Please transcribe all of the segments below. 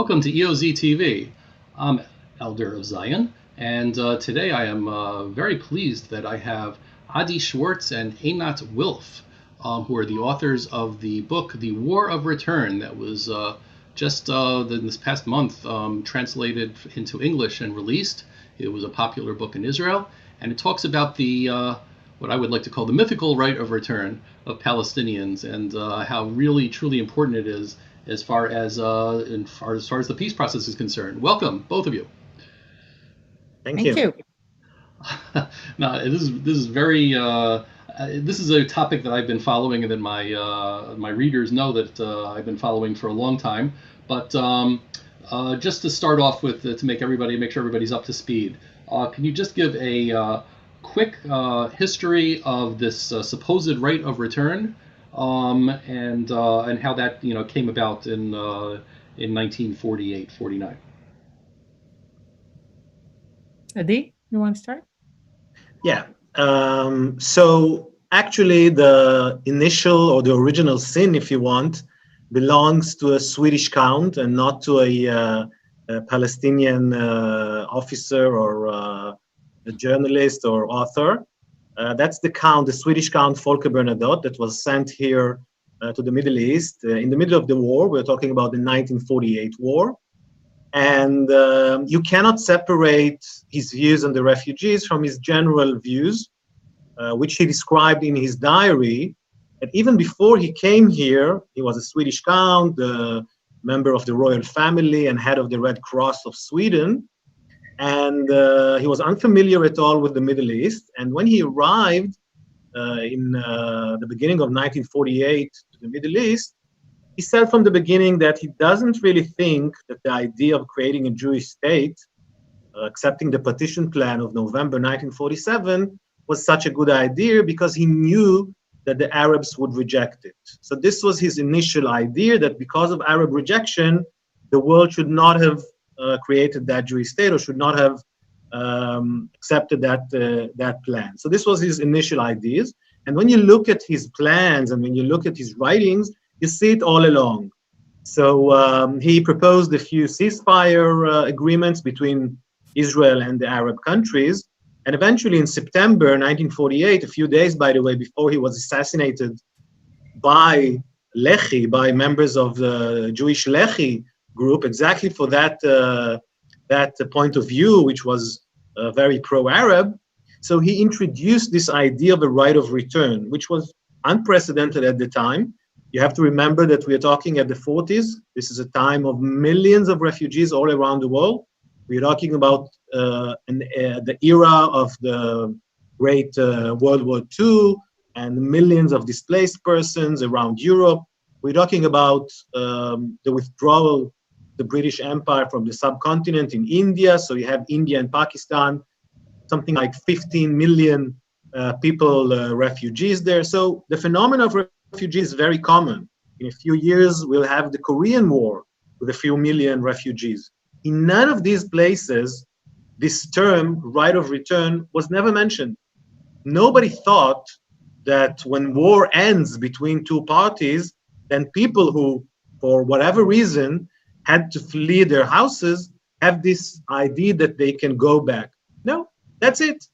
Welcome to EoZTV. I'm Elder of Zion, and today I am very pleased that I have Adi Schwartz and Einat Wilf, who are the authors of the book The War of Return that was just this past month translated into English and released. It was a popular book in Israel, and it talks about the what I would like to call the mythical right of return of Palestinians, and how really truly important it is as far as the peace process is concerned. Welcome, both of you. Thank you. Now, this is very. This is a topic that I've been following, and that my readers know that I've been following for a long time. But just to start off with, to make sure everybody's up to speed, can you just give a quick history of this supposed right of return, and how that came about in 1948-49? Adi, you want to start? Yeah. So actually, the initial or the original sin, if you want, belongs to a Swedish count and not to a Palestinian officer or a journalist or author. That's the Swedish count Folke Bernadotte, that was sent here to the Middle East in the middle of the war. We're talking about the 1948 war. And you cannot separate his views on the refugees from his general views, which he described in his diary. And even before he came here, he was a Swedish count, member of the royal family and head of the Red Cross of Sweden. And he was unfamiliar at all with the Middle East. And when he arrived in the beginning of 1948 to the Middle East, he said from the beginning that he doesn't really think that the idea of creating a Jewish state, accepting the partition plan of November 1947, was such a good idea, because he knew that the Arabs would reject it. So this was his initial idea, that because of Arab rejection, the world should not have created that Jewish state, or should not have accepted that plan. So this was his initial ideas. And when you look at his plans and when you look at his writings, you see it all along. So he proposed a few ceasefire agreements between Israel and the Arab countries. And eventually in September 1948, a few days, by the way, before he was assassinated by Lehi, by members of the Jewish Lehi group, exactly for that point of view, which was very pro-Arab. So he introduced this idea of a right of return, which was unprecedented at the time. You have to remember that we are talking at the 40s. This is a time of millions of refugees all around the world. We're talking about the era of the Great World War II and millions of displaced persons around Europe. We're talking about the withdrawal of the British Empire from the subcontinent in India. So you have India and Pakistan, something like 15 million refugees there. So the phenomenon of refugees is very common. In a few years, we'll have the Korean War with a few million refugees. In none of these places, this term, right of return, was never mentioned. Nobody thought that when war ends between two parties, then people who, for whatever reason, had to flee their houses have this idea that they can go back. No, that's it.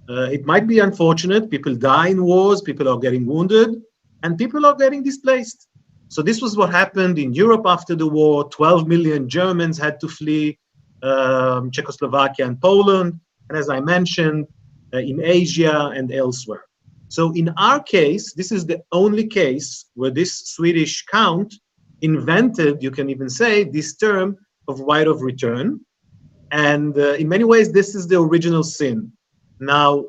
It might be unfortunate. People die in wars, people are getting wounded, and people are getting displaced. So this was what happened in Europe after the war. 12 million Germans had to flee Czechoslovakia and Poland, and as I mentioned, in Asia and elsewhere. So in our case, this is the only case where this Swedish count invented, you can even say, this term of right of return. And in many ways, this is the original sin. Now,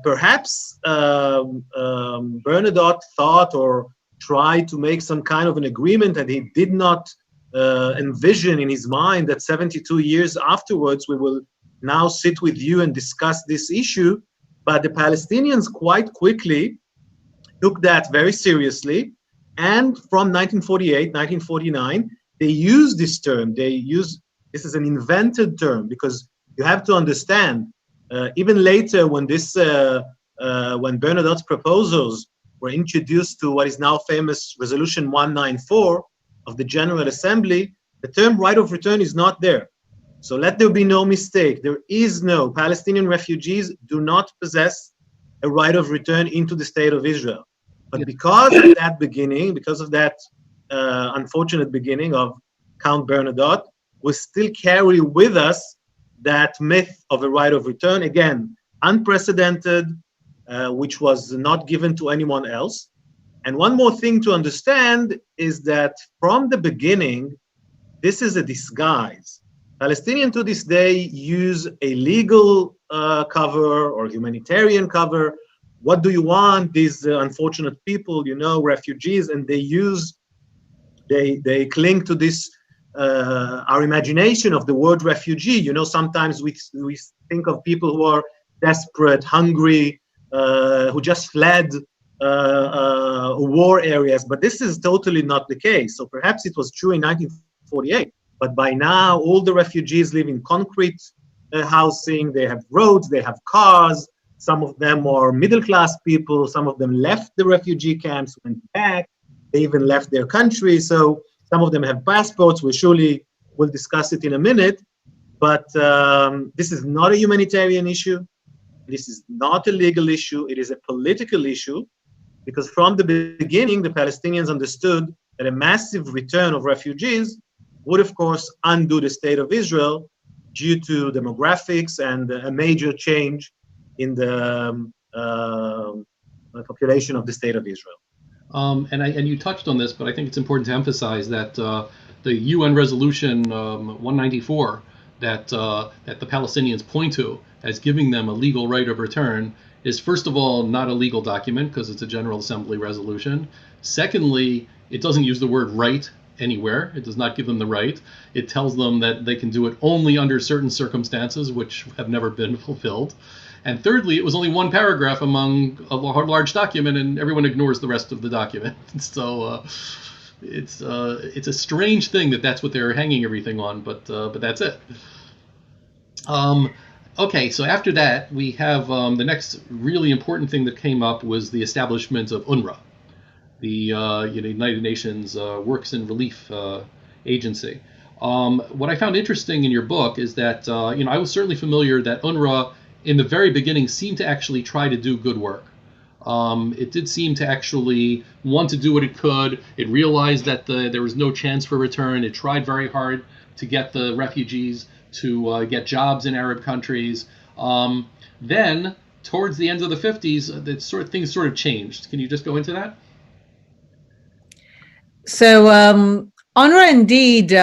perhaps Bernadotte thought or tried to make some kind of an agreement, and he did not envision in his mind that 72 years afterwards we will now sit with you and discuss this issue. But the Palestinians quite quickly took that very seriously. And from 1948, 1949, they used this term. This is an invented term, because you have to understand, even later when Bernadotte's proposals were introduced to what is now famous Resolution 194 of the General Assembly, The term right of return is not there. So let there be no mistake. There is no, Palestinian refugees do not possess a right of return into the state of Israel. But because of that beginning, because of that unfortunate beginning of Count Bernadotte, we still carry with us that myth of a right of return, again, unprecedented, which was not given to anyone else. And one more thing to understand is that from the beginning, this is a disguise. Palestinians to this day use a legal cover or humanitarian cover. What do you want? These unfortunate people, you know, refugees, and they cling to this, our imagination of the word refugee. You know, sometimes we think of people who are desperate, hungry, who just fled war areas, but this is totally not the case. So perhaps it was true in 1948, but by now all the refugees live in concrete housing, they have roads, they have cars, some of them are middle-class people, some of them left the refugee camps, went back, they even left their country, so some of them have passports. We surely will discuss it in a minute, but this is not a humanitarian issue. This is not a legal issue. It is a political issue, because from the beginning, the Palestinians understood that a massive return of refugees would, of course, undo the state of Israel due to demographics and a major change in the population of the state of Israel. And you touched on this, but I think it's important to emphasize that the UN Resolution 194 that the Palestinians point to as giving them a legal right of return is, first of all, not a legal document because it's a General Assembly resolution. Secondly, it doesn't use the word right anywhere. It does not give them the right. It tells them that they can do it only under certain circumstances, which have never been fulfilled. And thirdly, it was only one paragraph among a large document, and everyone ignores the rest of the document. So it's a strange thing that that's what they're hanging everything on, but that's it. Okay, so after that, we have the next really important thing that came up was the establishment of UNRWA, the United Nations Works and Relief Agency. What I found interesting in your book is that I was certainly familiar that UNRWA in the very beginning seemed to actually try to do good work. It did seem to actually want to do what it could. It realized that there was no chance for return. It tried very hard to get the refugees to get jobs in Arab countries. Then, towards the end of the 50s, things sort of changed. Can you just go into that? So, UNRWA indeed,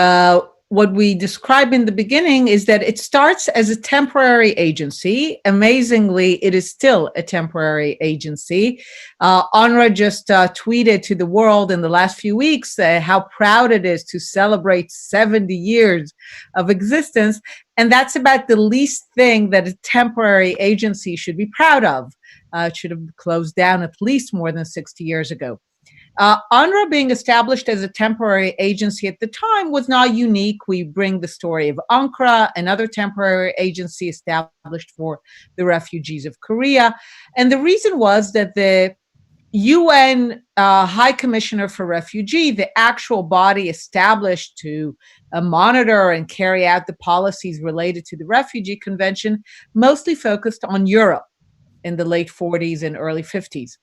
what we describe in the beginning is that it starts as a temporary agency. Amazingly, it is still a temporary agency. UNRWA just tweeted to the world in the last few weeks how proud it is to celebrate 70 years of existence. And that's about the least thing that a temporary agency should be proud of. It should have closed down at least more than 60 years ago. UNRWA being established as a temporary agency at the time was not unique. We bring the story of UNCRA, another temporary agency established for the refugees of Korea. And the reason was that the UN High Commissioner for Refugee, the actual body established to monitor and carry out the policies related to the Refugee Convention, mostly focused on Europe in the late 40s and early 50s.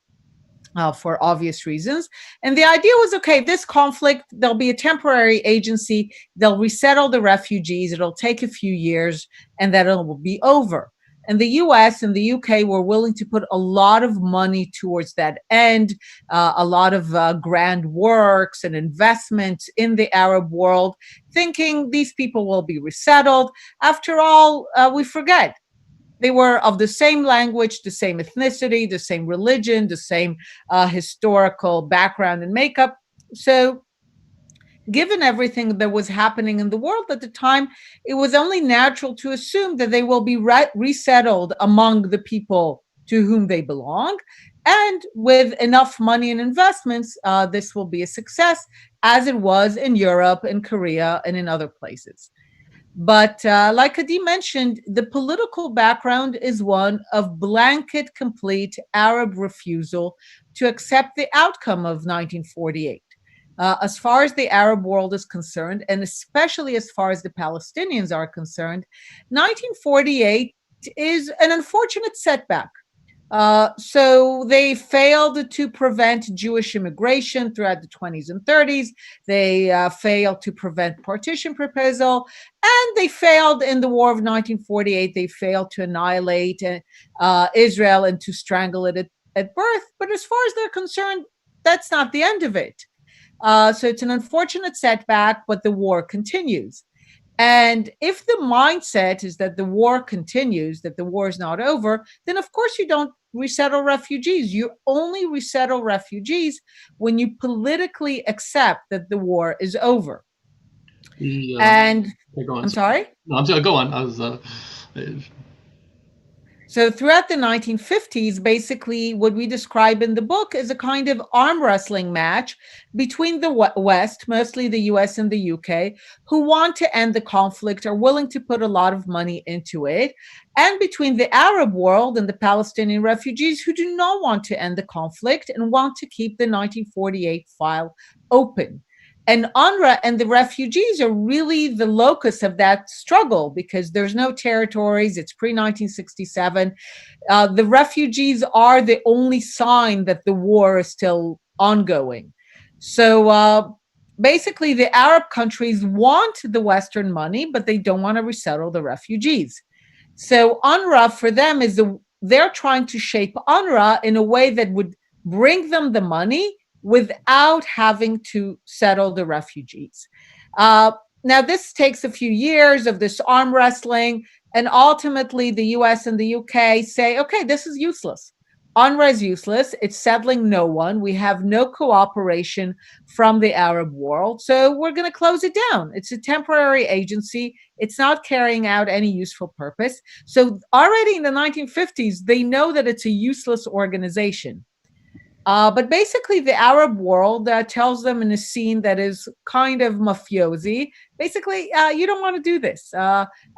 For obvious reasons. And the idea was, okay, this conflict, there'll be a temporary agency, they'll resettle the refugees, it'll take a few years, and then it will be over. And the US and the UK were willing to put a lot of money towards that end, a lot of grand works and investments in the Arab world, thinking these people will be resettled. After all, we forget. They were of the same language, the same ethnicity, the same religion, the same historical background and makeup. So given everything that was happening in the world at the time, it was only natural to assume that they will be resettled among the people to whom they belong. And with enough money and investments, this will be a success, as it was in Europe, in Korea, and in other places. But like Adi mentioned, the political background is one of blanket, complete Arab refusal to accept the outcome of 1948. as far as the Arab world is concerned, and especially as far as the Palestinians are concerned, 1948 is an unfortunate setback. So they failed to prevent Jewish immigration throughout the 20s and 30s. They failed to prevent partition proposal, and they failed in the War of 1948. They failed to annihilate Israel and to strangle it at birth. But as far as they're concerned, that's not the end of it. So it's an unfortunate setback, but the war continues. And if the mindset is that the war continues, that the war is not over, then of course you don't resettle refugees. You only resettle refugees when you politically accept that the war is over. And go on. I'm sorry? No, I'm sorry. Go on. So throughout the 1950s, basically what we describe in the book is a kind of arm wrestling match between the West, mostly the US and the UK, who want to end the conflict, are willing to put a lot of money into it, and between the Arab world and the Palestinian refugees who do not want to end the conflict and want to keep the 1948 file open. And UNRWA and the refugees are really the locus of that struggle because there's no territories. It's pre-1967. The refugees are the only sign that the war is still ongoing. So basically, the Arab countries want the Western money, but they don't want to resettle the refugees. So UNRWA for them they're trying to shape UNRWA in a way that would bring them the money without having to settle the refugees. Now, this takes a few years of this arm wrestling, and ultimately the US and the UK say, okay, this is useless. UNRWA is useless. It's settling no one. We have no cooperation from the Arab world, so we're going to close it down. It's a temporary agency. It's not carrying out any useful purpose. So already in the 1950s, they know that it's a useless organization. But basically, the Arab world tells them in a scene that is kind of mafiosi, basically, you don't want to do this,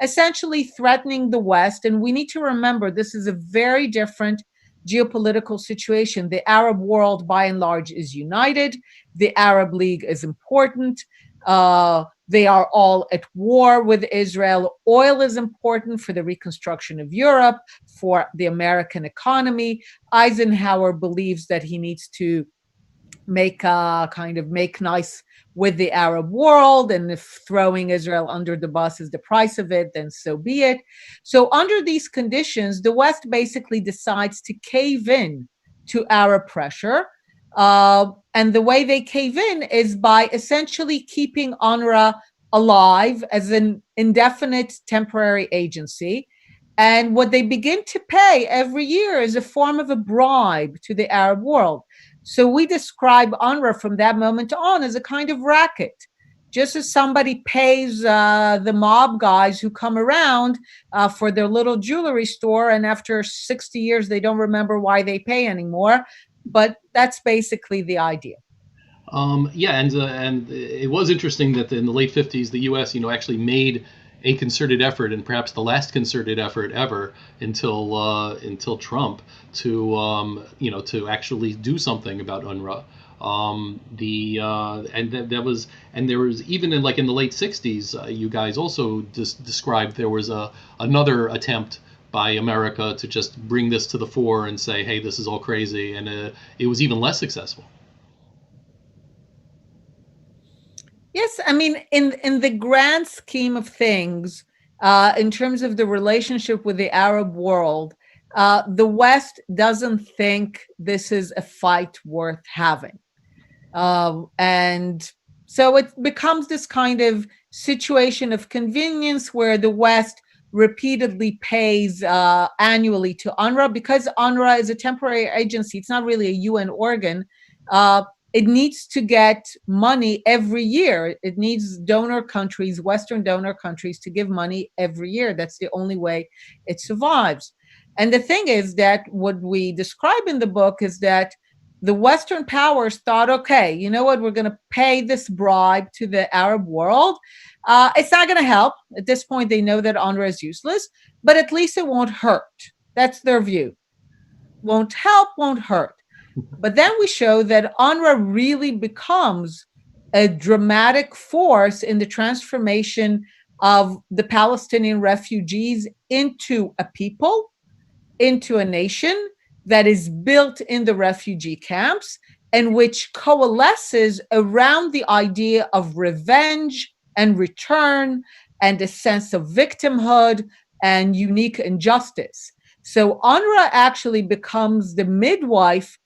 essentially threatening the West. And we need to remember this is a very different geopolitical situation. The Arab world, by and large, is united. The Arab League is important. They are all at war with Israel. Oil is important for the reconstruction of Europe, for the American economy. Eisenhower believes that he needs to make nice with the Arab world, and if throwing Israel under the bus is the price of it, then so be it. So under these conditions, the West basically decides to cave in to Arab pressure. And the way they cave in is by essentially keeping UNRWA alive as an indefinite temporary agency. And what they begin to pay every year is a form of a bribe to the Arab world. So we describe UNRWA from that moment on as a kind of racket. Just as somebody pays the mob guys who come around for their little jewelry store, and after 60 years, they don't remember why they pay anymore. But that's basically the idea. Yeah, and it was interesting that in the late 50s, the U.S. Actually made a concerted effort, and perhaps the last concerted effort ever until Trump, to actually do something about UNRWA. There was even in the late 60s, you guys also described there was another attempt by America to just bring this to the fore and say, hey, this is all crazy, and it was even less successful. Yes, I mean, in the grand scheme of things, in terms of the relationship with the Arab world, the West doesn't think this is a fight worth having. And so it becomes this kind of situation of convenience where the West repeatedly pays annually to UNRWA. Because UNRWA is a temporary agency, it's not really a UN organ. It needs to get money every year. It needs donor countries, Western donor countries, to give money every year. That's the only way it survives. And the thing is that what we describe in the book is that the Western powers thought, okay, you know what, we're going to pay this bribe to the Arab world. It's not going to help. At this point, they know that UNRWA is useless, but at least it won't hurt. That's their view. Won't help, won't hurt. But then we show that UNRWA really becomes a dramatic force in the transformation of the Palestinian refugees into a people, into a nation that is built in the refugee camps and which coalesces around the idea of revenge and return and a sense of victimhood and unique injustice. So UNRWA actually becomes the midwife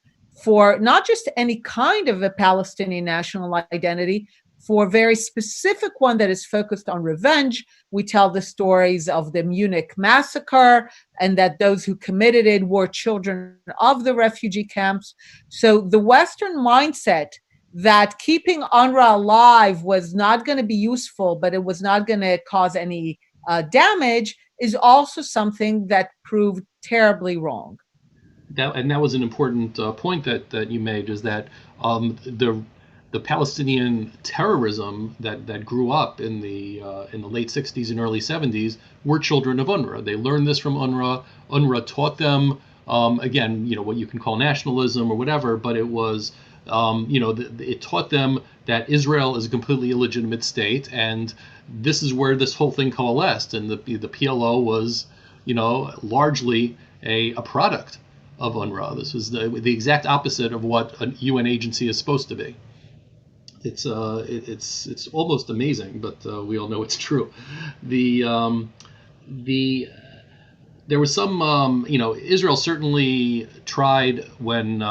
for not just any kind of a Palestinian national identity, for a very specific one that is focused on revenge. We tell the stories of the Munich massacre and that those who committed it were children of the refugee camps. So the Western mindset that keeping UNRWA alive was not going to be useful, but it was not going to cause any damage, is also something that proved terribly wrong. That was an important point that you made, is that the Palestinian terrorism that grew up in the late 60s and early 70s were children of UNRWA. They learned this from UNRWA. UNRWA taught them, again, what you can call nationalism or whatever, but it was, it taught them that Israel is a completely illegitimate state, and this is where this whole thing coalesced. And the PLO was, largely a product of UNRWA. This was the exact opposite of what a UN agency is supposed to be. It's almost amazing, but we all know it's true. There was some, Israel certainly tried when,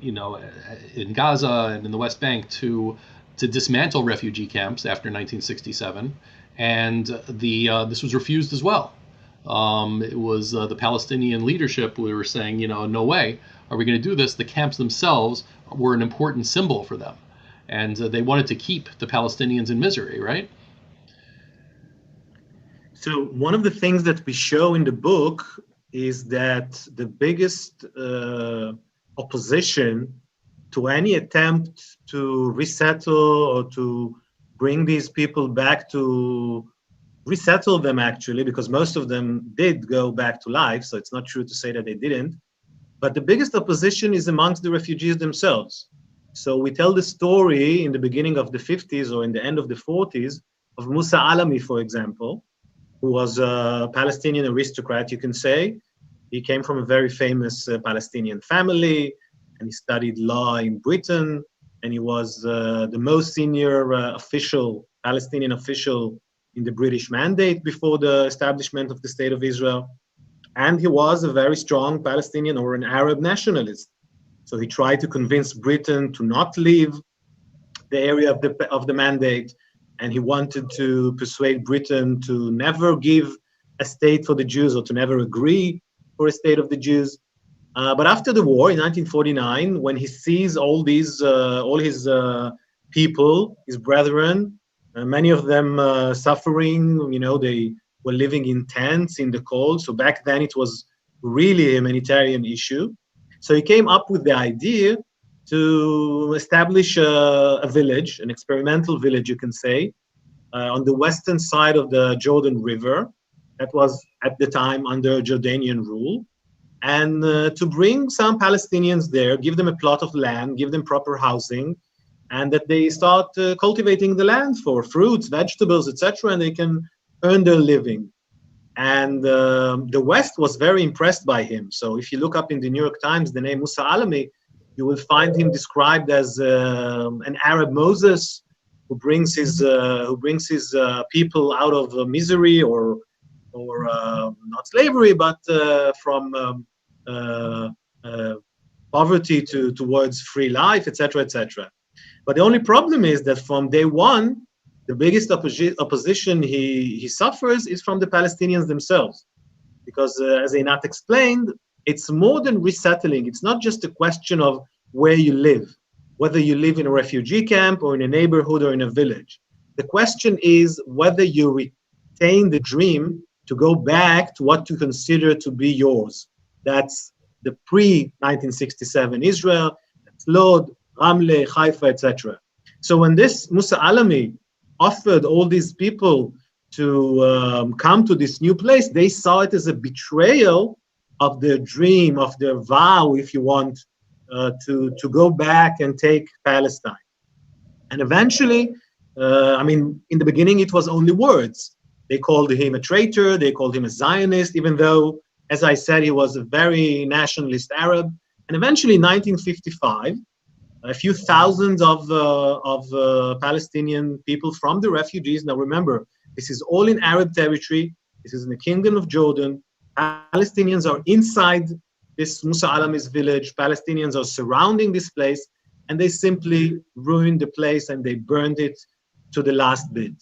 in Gaza and in the West Bank to dismantle refugee camps after 1967, and this was refused as well. It was the Palestinian leadership who were saying, no way are we going to do this. The camps themselves were an important symbol for them, and they wanted to keep the Palestinians in misery, right? So one of the things that we show in the book is that the biggest opposition to any attempt to resettle or to bring these people back, to resettle them actually, because most of them did go back to life, so it's not true to say that they didn't. But the biggest opposition is amongst the refugees themselves. So we tell the story in the beginning of the 50s or in the end of the 40s of Musa Alami, for example, who was a Palestinian aristocrat, you can say. He came from a very famous Palestinian family, and he studied law in Britain, and he was the most senior Palestinian official in the British Mandate before the establishment of the State of Israel. And he was a very strong Palestinian or an Arab nationalist. So he tried to convince Britain to not leave the area of the Mandate, and he wanted to persuade Britain to never give a state for the Jews or to never agree for a state of the Jews. But after the war in 1949, when he sees all his people, his brethren, many of them suffering, they were living in tents in the cold. So back then it was really a humanitarian issue. So he came up with the idea to establish a village, an experimental village, you can say, on the western side of the Jordan River, that was at the time under Jordanian rule, and to bring some Palestinians there, give them a plot of land, give them proper housing, and that they start cultivating the land for fruits, vegetables, etc., and they can earn their living. And the West was very impressed by him. So if you look up in the New York Times the name Musa Alami, you will find him described as an Arab Moses who brings his people out of misery or not slavery, but from poverty towards free life, etc., etc. But the only problem is that from day one, the biggest opposition he suffers is from the Palestinians themselves. Because as Einat explained, it's more than resettling. It's not just a question of where you live, whether you live in a refugee camp or in a neighborhood or in a village. The question is whether you retain the dream to go back to what you consider to be yours. That's the pre-1967 Israel, that's Lod, Ramle, Haifa, etc. So when this Musa Alami offered all these people to come to this new place, they saw it as a betrayal of their dream, of their vow, if you want, to go back and take Palestine. And eventually, in the beginning, it was only words. They called him a traitor, they called him a Zionist, even though, as I said, he was a very nationalist Arab. And eventually, in 1955, a few thousands of Palestinian people from the refugees. Now, remember, this is all in Arab territory. This is in the Kingdom of Jordan. Palestinians are inside this Musa Alami's village. Palestinians are surrounding this place, and they simply ruined the place and they burned it to the last bit.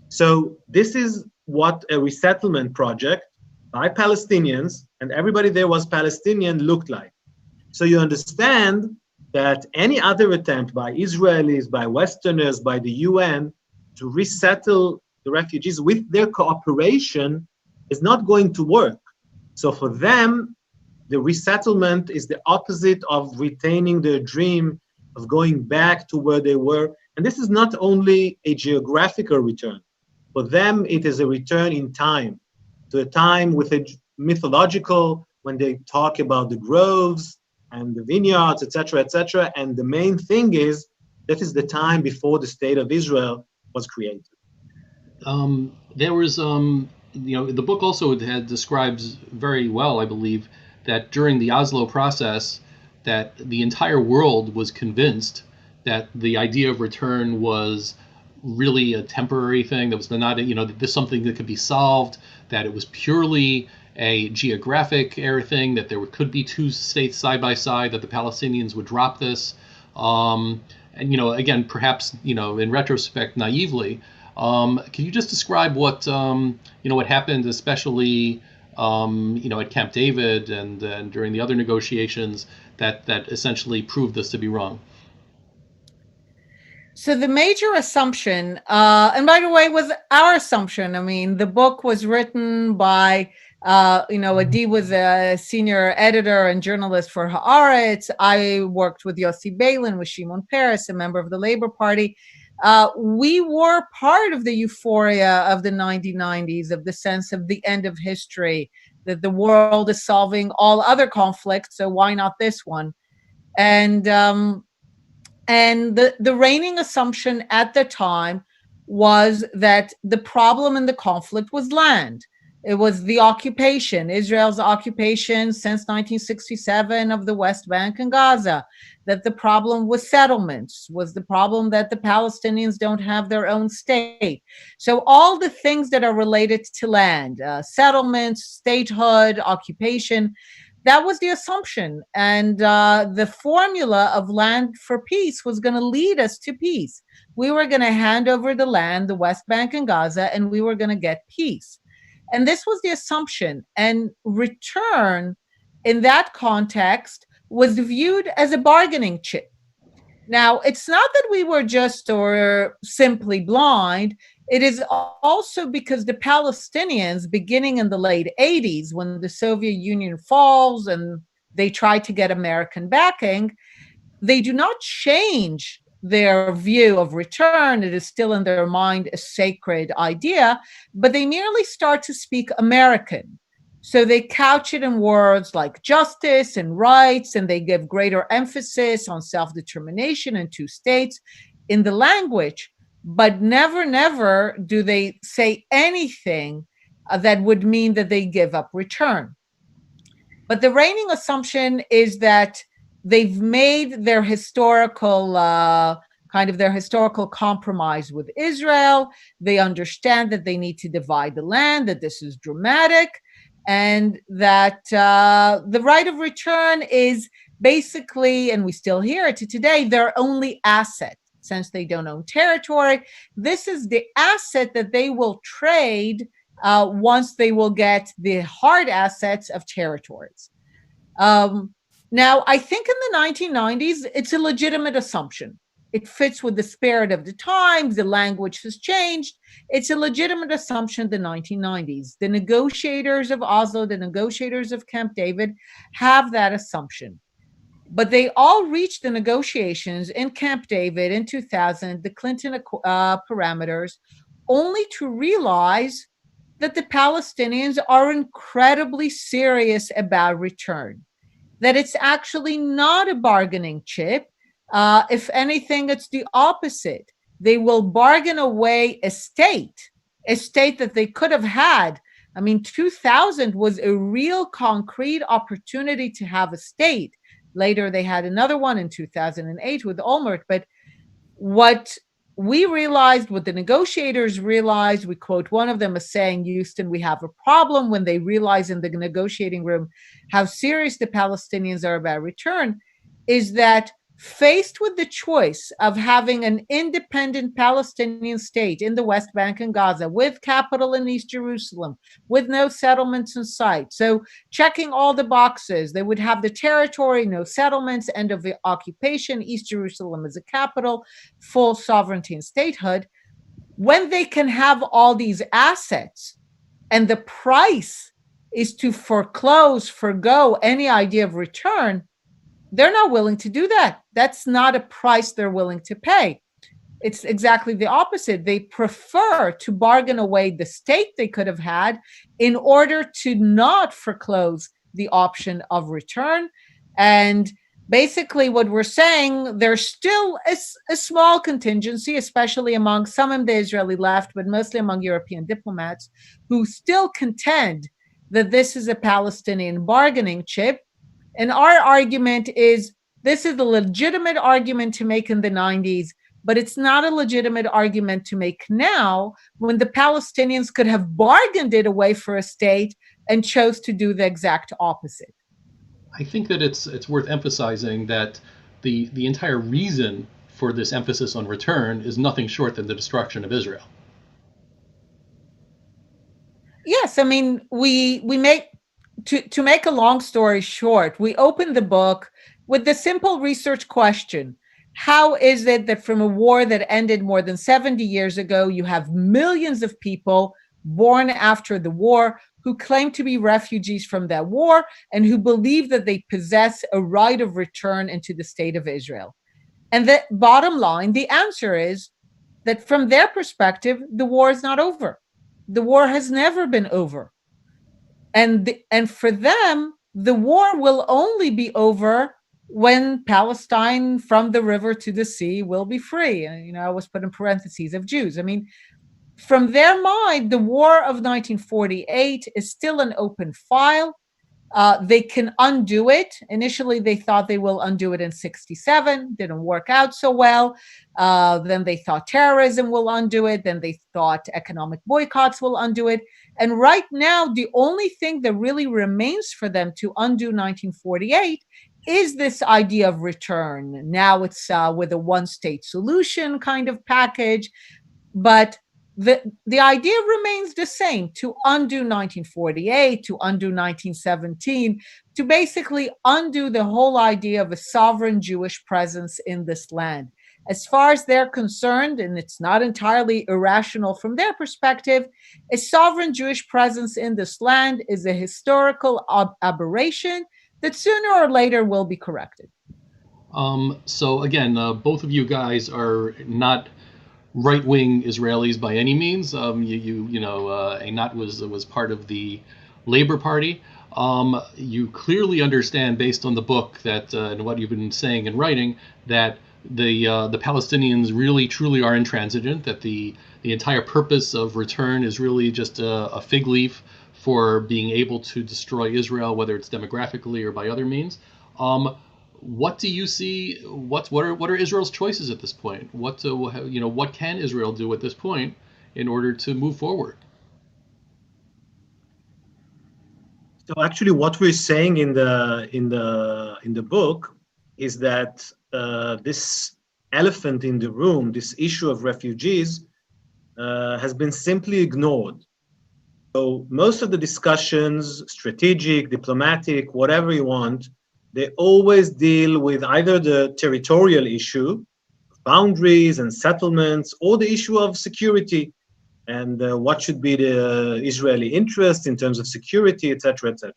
So this is what a resettlement project by Palestinians, and everybody there was Palestinian, looked like. So you understand that any other attempt by Israelis, by Westerners, by the UN to resettle the refugees with their cooperation is not going to work. So for them, the resettlement is the opposite of retaining their dream of going back to where they were. And this is not only a geographical return. For them, it is a return in time, to a time with a mythological, when they talk about the groves and the vineyards, etc., etc. And the main thing is, that is the time before the state of Israel was created. There was, the book also describes very well, I believe, that during the Oslo process, that the entire world was convinced that the idea of return was really a temporary thing, that was not, that this something that could be solved, that it was purely a geographic error thing, that there could be two states side by side, that the Palestinians would drop this. And, again, perhaps, in retrospect, naively, can you just describe what, what happened, especially, at Camp David and during the other negotiations that essentially proved this to be wrong? So the major assumption, and by the way, was our assumption. I mean, the book was written by, Adi was a senior editor and journalist for Haaretz. I worked with Yossi Beilin, with Shimon Peres, a member of the Labor Party. We were part of the euphoria of the 1990s, of the sense of the end of history, that the world is solving all other conflicts, so why not this one? And the reigning assumption at the time was that the problem in the conflict was land. It was the occupation, Israel's occupation since 1967 of the West Bank and Gaza, that the problem was settlements, was the problem that the Palestinians don't have their own state. So all the things that are related to land, settlements, statehood, occupation, that was the assumption. And the formula of land for peace was going to lead us to peace. We were going to hand over the land, the West Bank and Gaza, and we were going to get peace. And this was the assumption. And return in that context was viewed as a bargaining chip. Now, it's not that we were just or simply blind. It is also because the Palestinians, beginning in the late 80s, when the Soviet Union falls and they try to get American backing, they do not change their view of return. It is still in their mind a sacred idea, but they merely start to speak American. So they couch it in words like justice and rights, and they give greater emphasis on self-determination and two states in the language, but never do they say anything that would mean that they give up return. But the reigning assumption is that they've made their historical compromise with Israel. They understand that they need to divide the land, that this is dramatic, and that the right of return is basically, and we still hear it to today, their only asset. Since they don't own territory, this is the asset that they will trade once they will get the hard assets of territories. Now, I think in the 1990s, it's a legitimate assumption. It fits with the spirit of the times. The language has changed. It's a legitimate assumption in the 1990s. The negotiators of Oslo, the negotiators of Camp David have that assumption. But they all reached the negotiations in Camp David in 2000, the Clinton parameters, only to realize that the Palestinians are incredibly serious about return, that it's actually not a bargaining chip. If anything, it's the opposite. they will bargain away a state that they could have had. I mean, 2000 was a real concrete opportunity to have a state. Later, they had another one in 2008 with Olmert. But what we realized, what the negotiators realized, we quote one of them as saying, Houston, we have a problem, when they realize in the negotiating room how serious the Palestinians are about return, is that faced with the choice of having an independent Palestinian state in the West Bank and Gaza, with capital in East Jerusalem, with no settlements in sight, so checking all the boxes, they would have the territory, no settlements, end of the occupation, East Jerusalem as a capital, full sovereignty and statehood. When they can have all these assets and the price is to forgo any idea of return, they're not willing to do that. That's not a price they're willing to pay. It's exactly the opposite. They prefer to bargain away the state they could have had in order to not foreclose the option of return. And basically what we're saying, there's still a small contingency, especially among some of the Israeli left, but mostly among European diplomats, who still contend that this is a Palestinian bargaining chip. And our argument is, this is a legitimate argument to make in the 90s, but it's not a legitimate argument to make now, when the Palestinians could have bargained it away for a state and chose to do the exact opposite. I think that it's worth emphasizing that the entire reason for this emphasis on return is nothing short than the destruction of Israel. Yes, I mean, we make, to make a long story short, we open the book with the simple research question: how is it that from a war that ended more than 70 years ago, you have millions of people born after the war who claim to be refugees from that war and who believe that they possess a right of return into the state of Israel? And the bottom line, the answer is that from their perspective, the war is not over. The war has never been over. And for them, the war will only be over when Palestine from the river to the sea will be free. And, I was put in parentheses of Jews. I mean, from their mind, the war of 1948 is still an open file. They can undo it. Initially, they thought they will undo it in 1967. Didn't work out so well. Then they thought terrorism will undo it. Then they thought economic boycotts will undo it. And right now, the only thing that really remains for them to undo 1948 is this idea of return. Now it's with a one-state solution kind of package. But the idea remains the same: to undo 1948, to undo 1917, to basically undo the whole idea of a sovereign Jewish presence in this land. As far as they're concerned, and it's not entirely irrational from their perspective, a sovereign Jewish presence in this land is a historical aberration that sooner or later will be corrected. So again, both of you guys are not right-wing Israelis by any means. Einat was part of the Labor Party. You clearly understand, based on the book that and what you've been saying and writing, that the Palestinians really truly are intransigent. That the entire purpose of return is really just a fig leaf for being able to destroy Israel, whether it's demographically or by other means. What do you see? What are Israel's choices at this point? What can Israel do at this point in order to move forward? So actually, what we're saying in the book is that this elephant in the room, this issue of refugees, has been simply ignored. So most of the discussions, strategic, diplomatic, whatever you want, they always deal with either the territorial issue, boundaries and settlements, or the issue of security and what should be the Israeli interest in terms of security, etc., etc.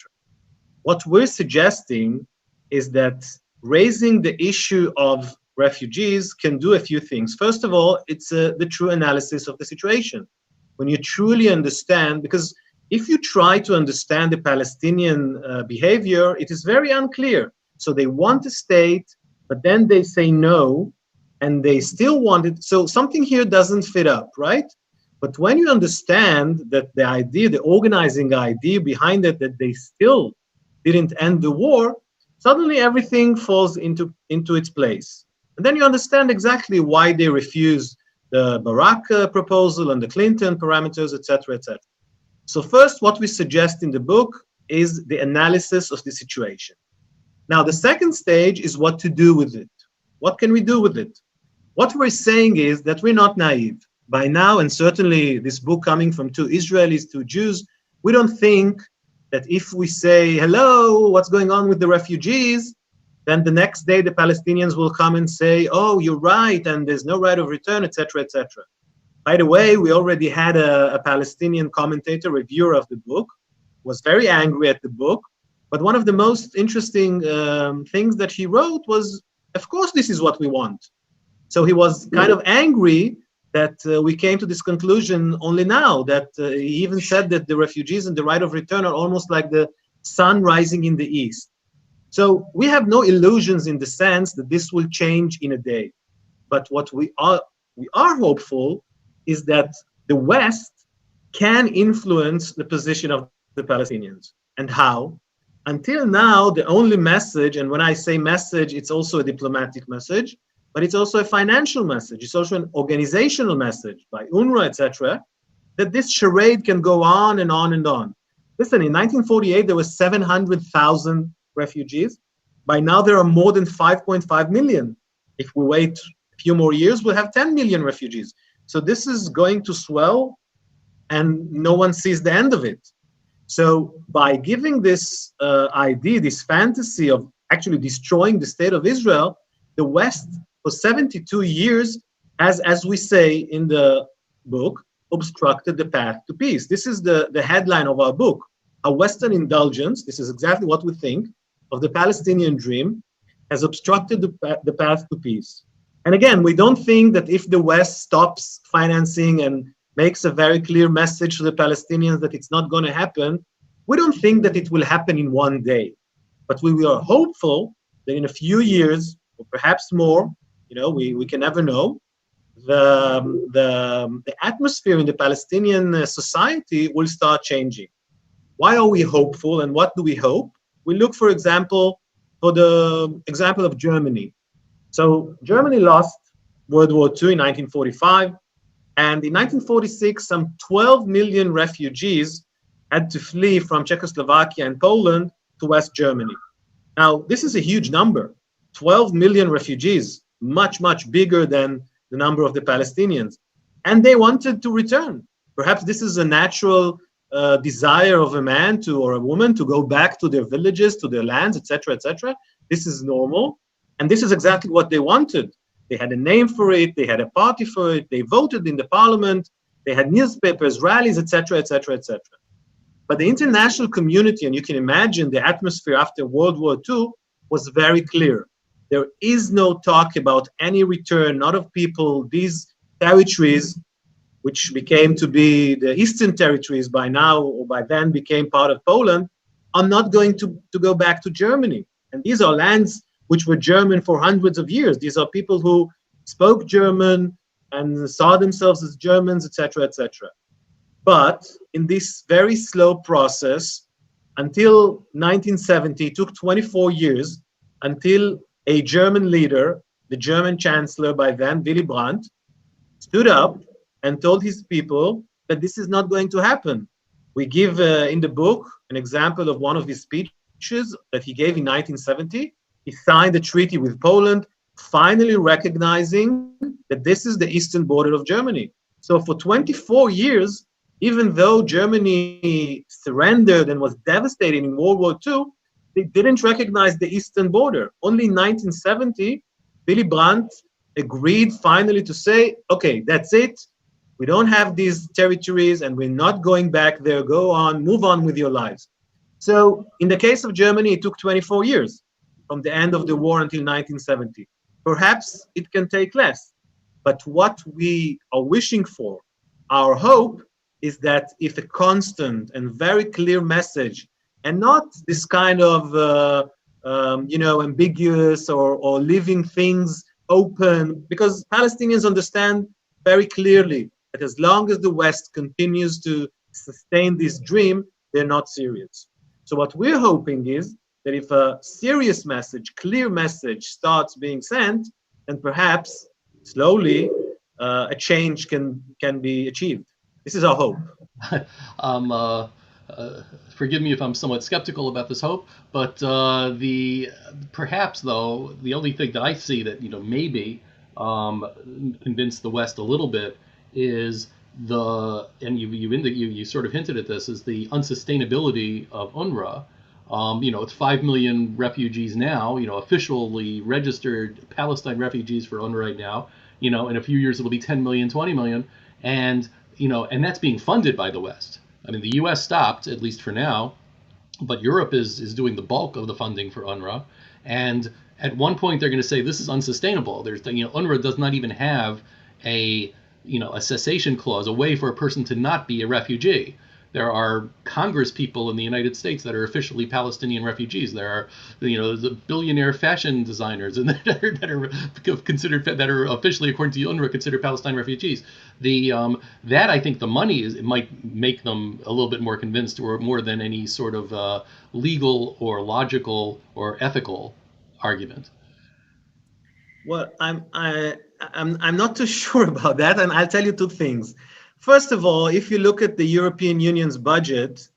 What we're suggesting is that raising the issue of refugees can do a few things. First of all, it's the true analysis of the situation. When you truly understand, because if you try to understand the Palestinian behavior, it is very unclear. So they want a state, but then they say no and they still wanted, so something here doesn't fit up, right? But when you understand that the idea, the organizing idea behind it, that they still didn't end the war, suddenly everything falls into its place. And then you understand exactly why they refused the Barack proposal and the Clinton parameters, etc., etc. So first, what we suggest in the book is the analysis of the situation. Now, the second stage is what to do with it. What can we do with it? What we're saying is that we're not naive. By now, and certainly this book coming from two Israelis, two Jews, we don't think that if we say, hello, what's going on with the refugees, then the next day the Palestinians will come and say, oh, you're right, and there's no right of return, etc., etc. By the way, we already had a Palestinian commentator, reviewer of the book, was very angry at the book, but one of the most interesting things that he wrote was, of course, this is what we want. So he was kind of angry that we came to this conclusion only now, that he even said that the refugees and the right of return are almost like the sun rising in the east. So we have no illusions in the sense that this will change in a day. But what we are hopeful is that the West can influence the position of the Palestinians. And how? Until now, the only message, and when I say message, it's also a diplomatic message, but it's also a financial message. It's also an organizational message by UNRWA, etc., that this charade can go on and on and on. Listen, in 1948, there were 700,000 refugees. By now, there are more than 5.5 million. If we wait a few more years, we'll have 10 million refugees. So this is going to swell, and no one sees the end of it. So by giving this idea, this fantasy of actually destroying the state of Israel, the West, for 72 years, as we say in the book, obstructed the path to peace. This is the headline of our book. A Western indulgence, this is exactly what we think, of the Palestinian dream, has obstructed the path to peace. And again, we don't think that if the West stops financing and makes a very clear message to the Palestinians that it's not going to happen, we don't think that it will happen in one day. But we are hopeful that in a few years, or perhaps more, we can never know, the atmosphere in the Palestinian society will start changing. Why are we hopeful, and what do we hope? We look, for example, for the example of Germany. So Germany lost World War II in 1945, and in 1946, some 12 million refugees had to flee from Czechoslovakia and Poland to West Germany. Now, this is a huge number. 12 million refugees, much, much bigger than the number of the Palestinians. And they wanted to return. Perhaps this is a natural desire of a man or a woman to go back to their villages, to their lands, etc., etc. This is normal. And this is exactly what they wanted. They had a name for it. They had a party for it. They voted in the parliament. They had newspapers, rallies, etc., etc., etc. But the international community, and you can imagine the atmosphere after World War II, was very clear. There is no talk about any return, not of people. These territories, which became to be the Eastern territories by now, or by then became part of Poland, are not going to go back to Germany. And these are lands which were German for hundreds of years. These are people who spoke German and saw themselves as Germans, etc., etc. But in this very slow process, until 1970, it took 24 years until a German leader, the German chancellor by then, Willy Brandt, stood up and told his people that this is not going to happen. We give in the book an example of one of his speeches that he gave in 1970. He signed a treaty with Poland, finally recognizing that this is the eastern border of Germany. So for 24 years, even though Germany surrendered and was devastated in World War II, they didn't recognize the eastern border. Only in 1970, Willy Brandt agreed finally to say, okay, that's it. We don't have these territories and we're not going back there. Go on, move on with your lives. So in the case of Germany, it took 24 years from the end of the war until 1970. Perhaps it can take less. But what we are wishing for, our hope, is that if a constant and very clear message, and not this kind of ambiguous or living things open, because Palestinians understand very clearly that as long as the West continues to sustain this dream, they're not serious. So what we're hoping is that if a serious message, clear message starts being sent, then perhaps slowly a change can be achieved. This is our hope. um, uh, uh, Forgive me if I'm somewhat skeptical about this hope, but the perhaps though the only thing that I see that maybe convince the West a little bit is you sort of hinted at this, is the unsustainability of UNRWA. It's 5 million refugees now, officially registered Palestine refugees for UNRWA right now. In a few years it'll be 10 million, 20 million, and and that's being funded by the West. I mean, the U.S. stopped, at least for now, but Europe is doing the bulk of the funding for UNRWA. And at one point, they're going to say this is unsustainable. UNRWA does not even have a cessation clause, a way for a person to not be a refugee. There are Congress people in the United States that are officially Palestinian refugees. There are, the billionaire fashion designers and that are considered, that are officially, according to UNRWA, considered Palestine refugees. That I think the money it might make them a little bit more convinced, or more than any sort of legal or logical or ethical argument. Well, I'm not too sure about that, and I'll tell you two things. First of all, if you look at the European Union's budget,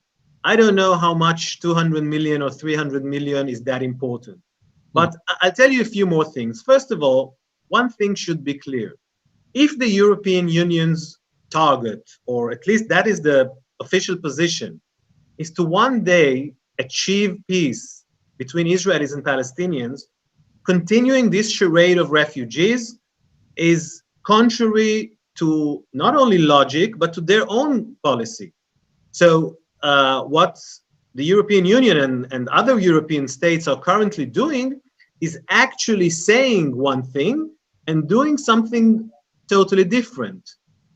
I don't know how much 200 million or 300 million is that important. But I'll tell you a few more things. First of all, one thing should be clear. If the European Union's target, or at least that is the official position, is to one day achieve peace between Israelis and Palestinians, continuing this charade of refugees is contrary to not only logic, but to their own policy. So what the European Union and other European states are currently doing is actually saying one thing and doing something totally different.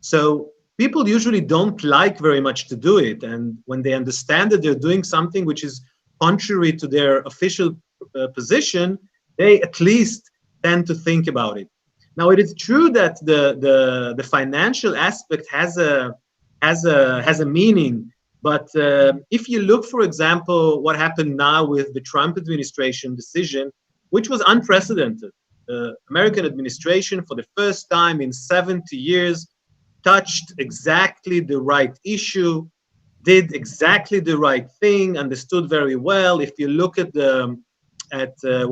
So people usually don't like very much to do it. And when they understand that they're doing something which is contrary to their official position, they at least tend to think about it. Now, it is true that the financial aspect has a meaning, but if you look, for example, what happened now with the Trump administration decision, which was unprecedented. The American administration, for the first time in 70 years, touched exactly the right issue, did exactly the right thing, understood very well. If you look at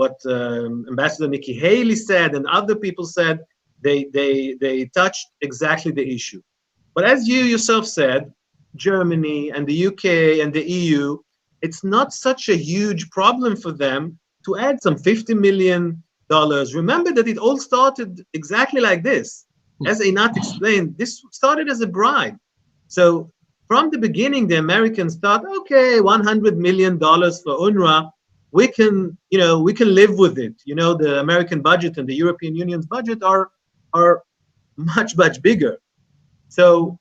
what Ambassador Nikki Haley said and other people said, they touched exactly the issue. But as you yourself said, Germany and the UK and the EU, it's not such a huge problem for them to add some $50 million. Remember that it all started exactly like this. As Einat explained, this started as a bribe. So from the beginning, the Americans thought, okay, $100 million for UNRWA, we can live with it. The American budget and the European Union's budget are much, much bigger. So,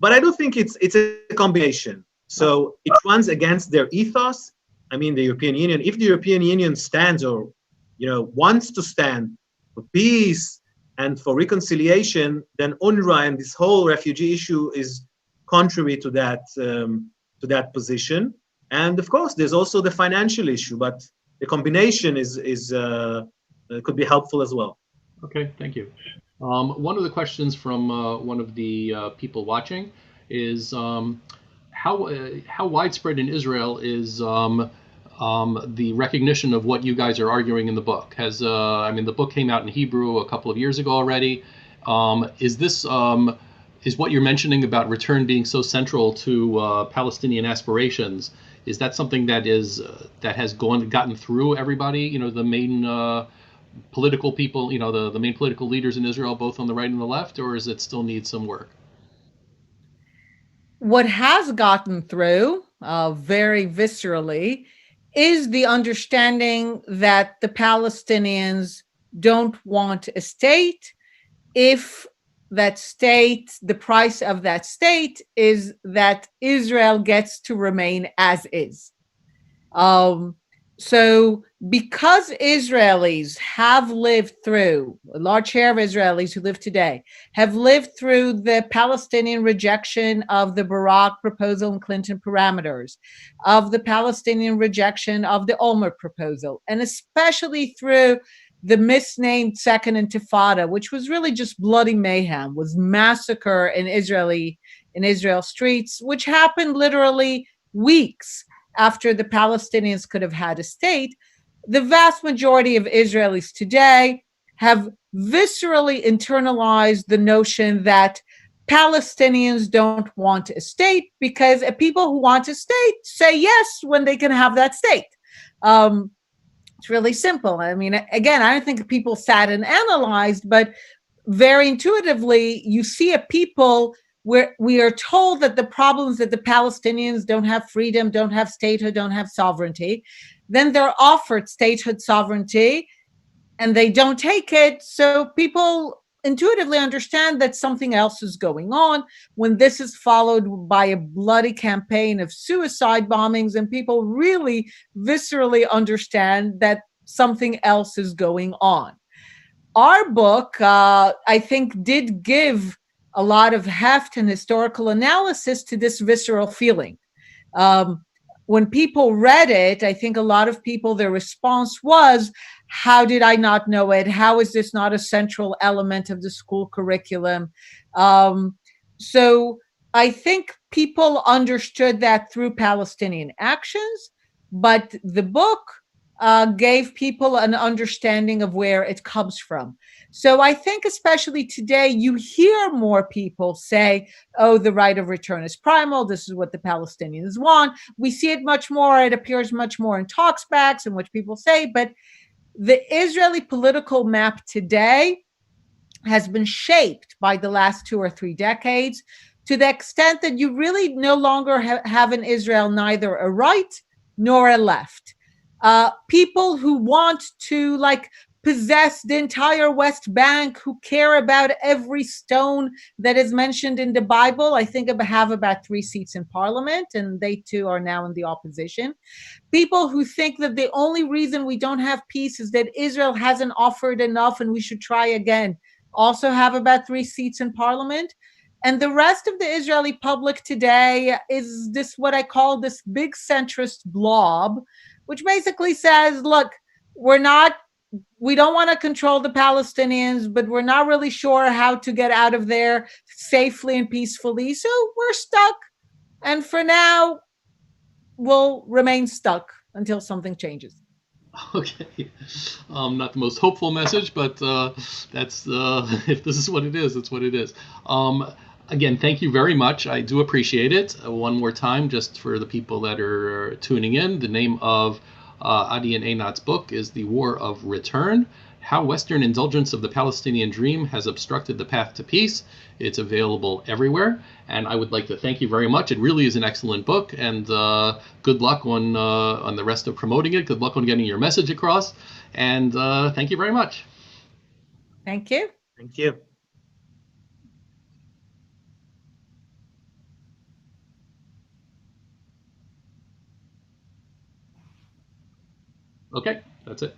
but I do think it's a combination. So it runs against their ethos. I mean, the European Union, if the European Union stands or, wants to stand for peace and for reconciliation, then UNRWA and this whole refugee issue is contrary to that position. And of course, there's also the financial issue, but the combination could be helpful as well. Okay, thank you. One of the questions from one of the people watching is how widespread in Israel is the recognition of what you guys are arguing in the book? The book came out in Hebrew a couple of years ago already. Is what you're mentioning about return being so central to Palestinian aspirations? Is that something that has gotten through everybody? The main political people, the main political leaders in Israel, both on the right and the left, or is it still need some work? What has gotten through very viscerally is the understanding that the Palestinians don't want a state if that state, the price of that state is that Israel gets to remain as is. So, because Israelis have lived through, a large share of Israelis who live today have lived through the Palestinian rejection of the Barak proposal and Clinton parameters, of the Palestinian rejection of the Olmert proposal, and especially through the misnamed Second Intifada, which was really just bloody mayhem, was massacre in Israel streets, which happened literally weeks after the Palestinians could have had a state. The vast majority of Israelis today have viscerally internalized the notion that Palestinians don't want a state because people who want a state say yes when they can have that state. It's really simple. I mean, again, I don't think people sat and analyzed, but very intuitively, you see a people where we are told that the problems that the Palestinians don't have freedom, don't have statehood, don't have sovereignty. Then they're offered statehood sovereignty and they don't take it. So people intuitively understand that something else is going on when this is followed by a bloody campaign of suicide bombings and people really viscerally understand that something else is going on. Our book, I think, did give a lot of heft and historical analysis to this visceral feeling. Um, when people read it, I think a lot of people, their response was, how did I not know it? How is this not a central element of the school curriculum? So I think people understood that through Palestinian actions, but the book gave people an understanding of where it comes from. So I think, especially today, you hear more people say, oh, the right of return is primal. This is what the Palestinians want. We see it much more. It appears much more in talksbacks and what people say. But the Israeli political map today has been shaped by the last 2 or 3 decades to the extent that you really no longer have in Israel neither a right nor a left. People who want to possess the entire West Bank, who care about every stone that is mentioned in the Bible, I think have about 3 seats in parliament, and they too are now in the opposition. People who think that the only reason we don't have peace is that Israel hasn't offered enough and we should try again, also have about 3 seats in parliament. And the rest of the Israeli public today is this, what I call this big centrist blob, which basically says, look, we don't want to control the Palestinians, but we're not really sure how to get out of there safely and peacefully. So we're stuck. And for now, we'll remain stuck until something changes. Okay. Not the most hopeful message, but that's if this is what it is, it's what it is. Again, thank you very much. I do appreciate it. One more time, just for the people that are tuning in, the name of Adi and Einat's book is The War of Return: How Western Indulgence of the Palestinian Dream Has Obstructed the Path to Peace. It's available everywhere, and I would like to thank you very much. It really is an excellent book, and good luck on the rest of promoting it. Good luck on getting your message across, and thank you very much. Thank you. Thank you. Okay, that's it.